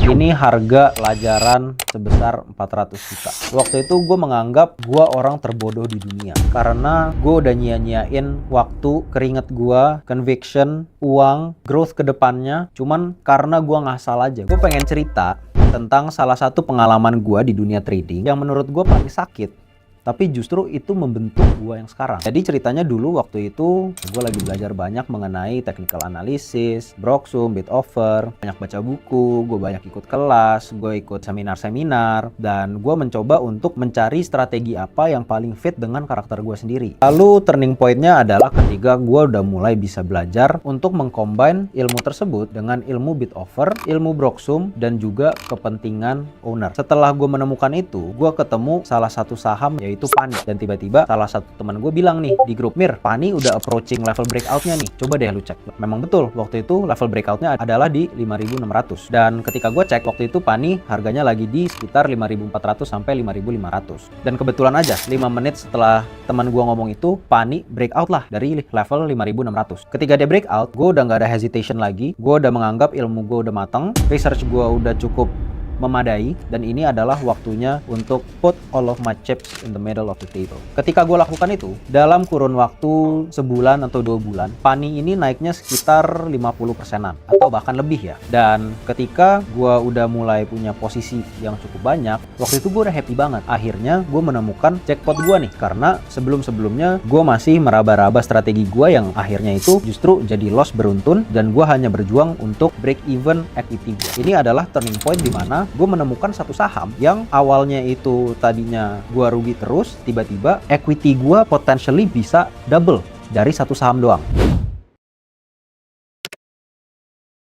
Ini harga pelajaran sebesar 400 juta. Waktu itu gue menganggap gue orang terbodoh di dunia. Karena gue udah nyia-nyiain waktu, keringet gue, conviction, uang, growth ke depannya. Cuman karena gue ngasal aja. Gue pengen cerita tentang salah satu pengalaman gue di dunia trading yang menurut gue paling sakit. Tapi justru itu membentuk gue yang sekarang. Jadi ceritanya dulu waktu itu gue lagi belajar banyak mengenai technical analysis, Broxum, bid offer, banyak baca buku, gue banyak ikut kelas, gue ikut seminar-seminar, dan gue mencoba untuk mencari strategi apa yang paling fit dengan karakter gue sendiri. Lalu turning point-nya adalah ketika gue udah mulai bisa belajar untuk mengcombine ilmu tersebut dengan ilmu bid offer, ilmu Broxum, dan juga kepentingan owner. Setelah gue menemukan itu, gue ketemu salah satu saham yaitu Pani, dan tiba-tiba salah satu teman gue bilang nih di grup, "Mir, Pani udah approaching level breakout-nya nih, coba deh lu cek." Memang betul, waktu itu level breakout-nya adalah di 5.600, dan ketika gue cek waktu itu Pani harganya lagi di sekitar 5.400 sampai 5.500, dan kebetulan aja 5 menit setelah teman gue ngomong itu, Pani breakout lah dari level 5.600. Ketika dia breakout, gue udah nggak ada hesitation lagi, gue udah menganggap ilmu gue udah mateng, research gue udah cukup memadai, dan ini adalah waktunya untuk put all of my chips in the middle of the table. Ketika gue lakukan itu, dalam kurun waktu sebulan atau 2 bulan, Pani ini naiknya sekitar 50%-an atau bahkan lebih ya. Dan ketika gue udah mulai punya posisi yang cukup banyak, waktu itu gue udah happy banget. Akhirnya gue menemukan jackpot gue nih, karena sebelum-sebelumnya gue masih meraba-raba strategi gue yang akhirnya itu justru jadi loss beruntun, dan gue hanya berjuang untuk break even equity gue. Ini adalah turning point di mana gue menemukan satu saham yang awalnya itu tadinya gue rugi terus, tiba-tiba equity gue potentially bisa double dari satu saham doang.